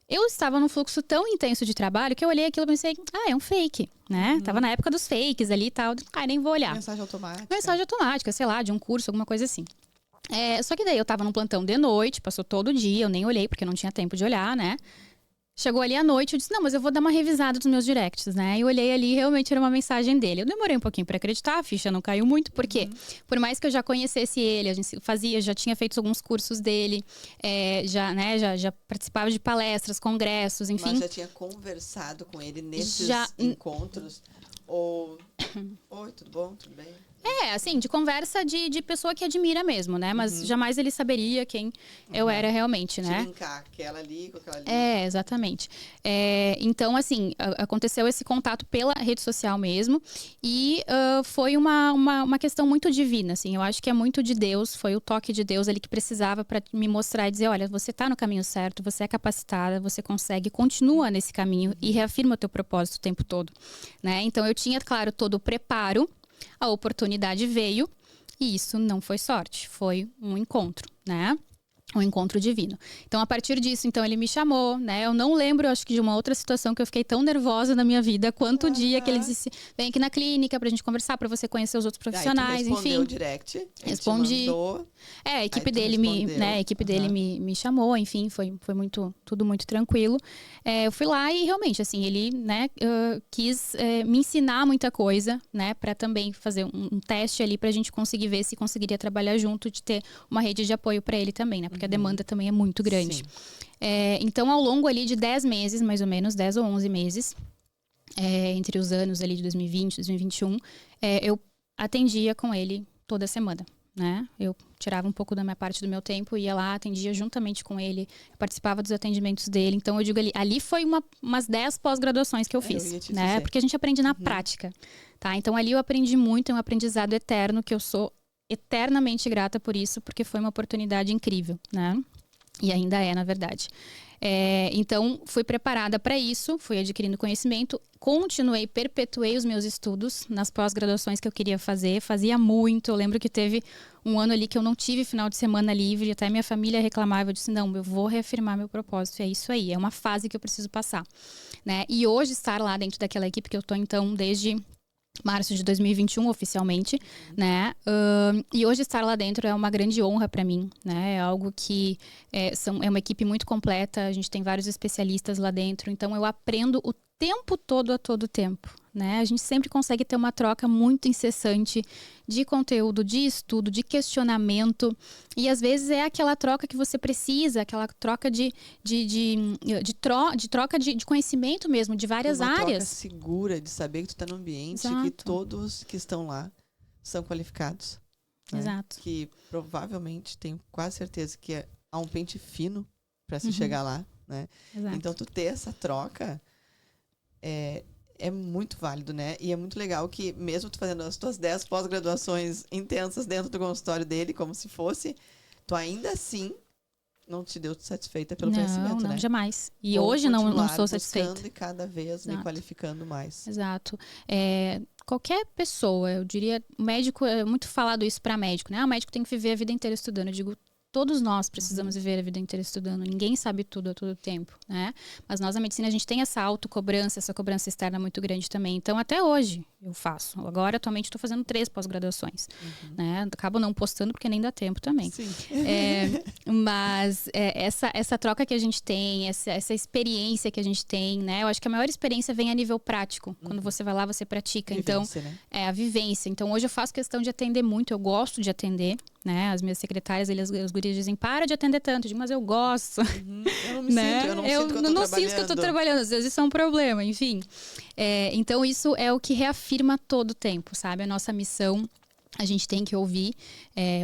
Eu estava num fluxo tão intenso de trabalho que eu olhei aquilo e pensei, é um fake, né? Tava na época dos fakes ali e tal. Nem vou olhar. Mensagem automática. Mensagem automática, sei lá, de um curso, alguma coisa assim. Só que daí eu tava num plantão de noite, passou todo o dia, eu nem olhei porque não tinha tempo de olhar, né? Chegou ali à noite, eu disse, não, mas eu vou dar uma revisada dos meus directs, né? E olhei ali, realmente era uma mensagem dele. Eu demorei um pouquinho pra acreditar, a ficha não caiu muito, porque por mais que eu já conhecesse ele, a gente já tinha feito alguns cursos dele, já participava de palestras, congressos, enfim. Mas já tinha conversado com ele nesses encontros? Ou... Oi, tudo bom? Tudo bem? Assim, de conversa de pessoa que admira mesmo, né? Mas jamais ele saberia quem eu era realmente, né? De linkar aquela ali com aquela ali. Exatamente. Então, assim, aconteceu esse contato pela rede social mesmo. E foi uma questão muito divina, assim. Eu acho que é muito de Deus, foi o toque de Deus ali que precisava para me mostrar e dizer, olha, você tá no caminho certo, você é capacitada, você consegue, continua nesse caminho e reafirma o teu propósito o tempo todo, né? Então, eu tinha, claro, todo o preparo. A oportunidade veio e isso não foi sorte, foi um encontro, né? Um encontro divino. Então, a partir disso, então, ele me chamou, né? Eu não lembro, acho que de uma outra situação que eu fiquei tão nervosa na minha vida quanto o dia que ele disse, vem aqui na clínica pra gente conversar, pra você conhecer os outros profissionais, enfim. O direct, respondi. A equipe dele me chamou, enfim, foi tudo muito tranquilo. Eu fui lá e realmente, assim, ele, né, quis me ensinar muita coisa, né, pra também fazer um teste ali pra gente conseguir ver se conseguiria trabalhar junto, de ter uma rede de apoio pra ele também, né, porque a demanda também é muito grande. Então, ao longo ali de 10 meses, mais ou menos, 10 ou 11 meses, entre os anos ali de 2020, 2021, eu atendia com ele toda semana, né? Eu tirava um pouco da minha parte do meu tempo, ia lá, atendia juntamente com ele, participava dos atendimentos dele. Então, eu digo ali foi umas 10 pós-graduações que eu fiz, né? Porque a gente aprende na prática, tá? Então, ali eu aprendi muito, é um aprendizado eterno, que eu sou eternamente grata por isso, porque foi uma oportunidade incrível, né? E ainda é, na verdade. Então, fui preparada para isso, fui adquirindo conhecimento, perpetuei os meus estudos nas pós-graduações que eu queria fazer, fazia muito. Eu lembro que teve um ano ali que eu não tive final de semana livre, até minha família reclamava, eu disse, não, eu vou reafirmar meu propósito, é isso aí, é uma fase que eu preciso passar, né? E hoje estar lá dentro daquela equipe que eu tô, então, desde março de 2021, oficialmente, né? E hoje estar lá dentro é uma grande honra para mim, né? É algo que é uma equipe muito completa, a gente tem vários especialistas lá dentro, então eu aprendo o tempo todo, a todo tempo, né? A gente sempre consegue ter uma troca muito incessante de conteúdo, de estudo, de questionamento, e às vezes é aquela troca que você precisa, aquela troca de troca de conhecimento mesmo, de várias áreas. Uma troca segura, de saber que tu está num ambiente que todos que estão lá são qualificados. Né? Exato. Que provavelmente, tenho quase certeza que há um pente fino para se chegar lá, né? Exato. Então, tu ter essa troca é muito válido, né? E é muito legal que, mesmo tu fazendo as tuas 10 pós-graduações intensas dentro do consultório dele, como se fosse, tu ainda assim não te deu satisfeita pelo conhecimento, né? Não, jamais. E hoje não sou satisfeita. Buscando e cada vez me qualificando mais. Exato. Qualquer pessoa, eu diria, o médico, é muito falado isso para médico, né? O médico tem que viver a vida inteira estudando. Eu digo, todos nós precisamos viver a vida inteira estudando. Ninguém sabe tudo a todo tempo, né? Mas nós, na medicina, a gente tem essa autocobrança, essa cobrança externa muito grande também. Então, até hoje, eu faço. Agora, atualmente, estou fazendo 3 pós-graduações, né? Acabo não postando porque nem dá tempo também. Sim. Mas essa troca que a gente tem, essa experiência que a gente tem, né? Eu acho que a maior experiência vem a nível prático. Quando você vai lá, você pratica. Vivência, então, né? A vivência. Então, hoje eu faço questão de atender muito. Eu gosto de atender, né? As minhas secretárias, os guris dizem, para de atender tanto. Eu digo, mas eu gosto. Eu não me sinto, eu não sinto que eu tô trabalhando. Às vezes isso é um problema, enfim. Então, isso é o que reafirma todo o tempo, sabe? A nossa missão, a gente tem que ouvir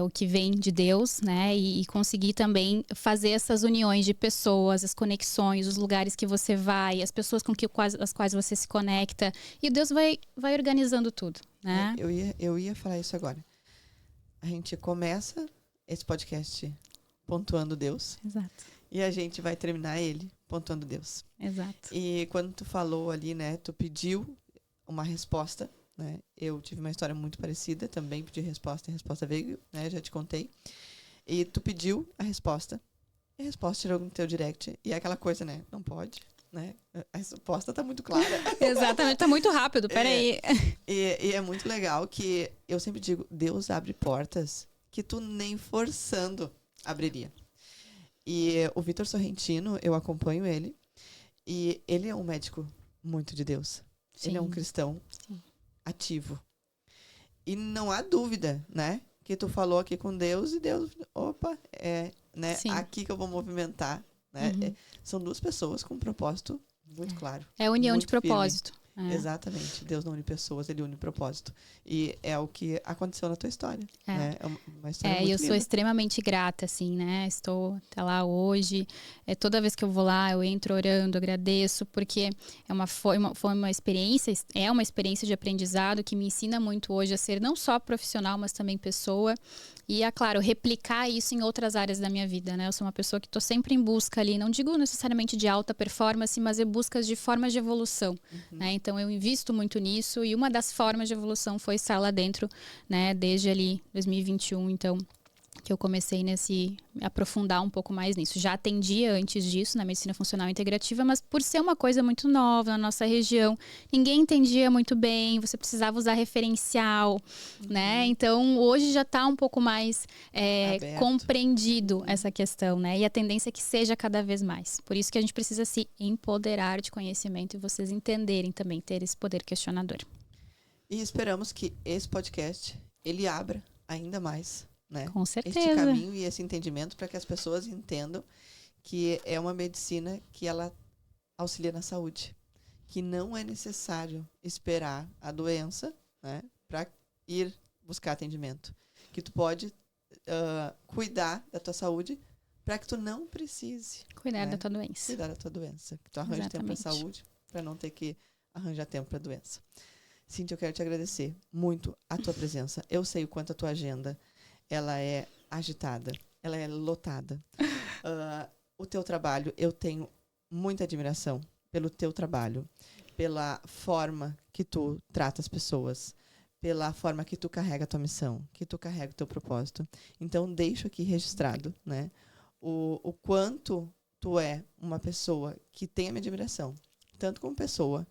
o que vem de Deus, né? E conseguir também fazer essas uniões de pessoas, as conexões, os lugares que você vai, as pessoas com as quais você se conecta. E Deus vai organizando tudo, né? Eu ia falar isso agora. A gente começa esse podcast pontuando Deus. Exato. E a gente vai terminar ele pontuando Deus. Exato. E quando tu falou ali, né, tu pediu uma resposta, né? Eu tive uma história muito parecida, também pedi resposta e a resposta veio, né? Já te contei. E tu pediu a resposta, e a resposta chegou no teu direct. E é aquela coisa, né? Não pode, né? A resposta tá muito clara. Exatamente, tá muito rápido, peraí. E é muito legal que eu sempre digo, Deus abre portas que tu nem forçando abriria. E o Vitor Sorrentino, eu acompanho ele, e ele é um médico muito de Deus. Sim. Ele é um cristão Sim. ativo. E não há dúvida, né? Que tu falou aqui com Deus e Deus, opa, né? Sim. Aqui que eu vou movimentar, né? Uhum. São duas pessoas com um propósito muito claro. É a união de muito firme. propósito. Exatamente. Deus não une pessoas, ele une propósito. E é o que aconteceu na tua história. Né? É uma história muito eu linda. sou extremamente grata, assim, né? Estou até lá hoje. Toda vez que eu vou lá, eu entro orando, agradeço, porque foi uma experiência, é uma experiência de aprendizado que me ensina muito hoje a ser não só profissional, mas também pessoa. E, é claro, replicar isso em outras áreas da minha vida, né? Eu sou uma pessoa que estou sempre em busca ali, não digo necessariamente de alta performance, mas em busca de formas de evolução, né? Então, eu invisto muito nisso e uma das formas de evolução foi estar lá dentro, né? Desde ali 2021, então, que eu comecei aprofundar um pouco mais nisso. Já atendia antes disso na medicina funcional integrativa, mas por ser uma coisa muito nova na nossa região, ninguém entendia muito bem, você precisava usar referencial, né? Então, hoje já está um pouco mais compreendido essa questão, né? E a tendência é que seja cada vez mais. Por isso que a gente precisa se empoderar de conhecimento e vocês entenderem também, ter esse poder questionador. E esperamos que esse podcast, ele abra ainda mais, né? Com certeza. Este caminho e esse entendimento para que as pessoas entendam que é uma medicina que ela auxilia na saúde. Que não é necessário esperar a doença, né, para ir buscar atendimento. Que tu pode cuidar da tua saúde para que tu não precise cuidar da tua doença. Cuidar da tua doença. Que tu arranje tempo para saúde para não ter que arranjar tempo para doença. Cíntia, eu quero te agradecer muito a tua presença. Eu sei o quanto a tua agenda ela é agitada, ela é lotada. O teu trabalho, eu tenho muita admiração pelo teu trabalho, pela forma que tu trata as pessoas, pela forma que tu carrega a tua missão, que tu carrega o teu propósito. Então, deixo aqui registrado, né, o quanto tu é uma pessoa que tem a minha admiração, tanto como pessoa,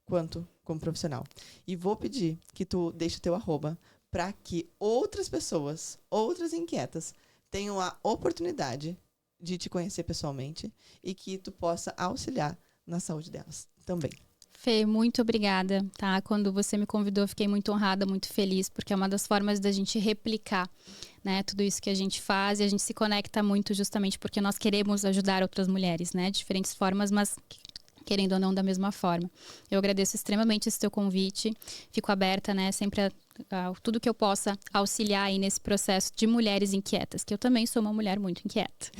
quanto como profissional. E vou pedir que tu deixe o teu @, para que outras pessoas, outras inquietas, tenham a oportunidade de te conhecer pessoalmente e que tu possa auxiliar na saúde delas também. Fê, muito obrigada, tá? Quando você me convidou, fiquei muito honrada, muito feliz, porque é uma das formas da gente replicar, né, tudo isso que a gente faz, e a gente se conecta muito justamente porque nós queremos ajudar outras mulheres, né, de diferentes formas, mas querendo ou não da mesma forma. Eu agradeço extremamente esse teu convite, fico aberta, né, sempre a tudo que eu possa auxiliar aí nesse processo de mulheres inquietas, que eu também sou uma mulher muito inquieta.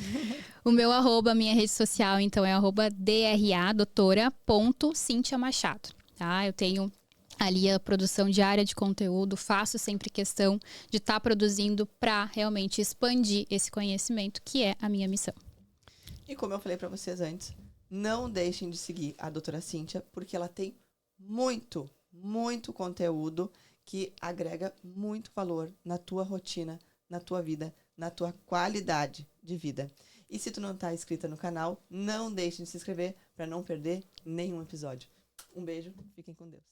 O meu @, minha rede social, então é @dra doutora.cintiamachado, tá? Eu tenho ali a produção diária de conteúdo, faço sempre questão de estar produzindo para realmente expandir esse conhecimento, que é a minha missão. E como eu falei para vocês antes, não deixem de seguir a doutora Cíntia, porque ela tem muito, muito conteúdo que agrega muito valor na tua rotina, na tua vida, na tua qualidade de vida. E se tu não está inscrita no canal, não deixe de se inscrever para não perder nenhum episódio. Um beijo, fiquem com Deus.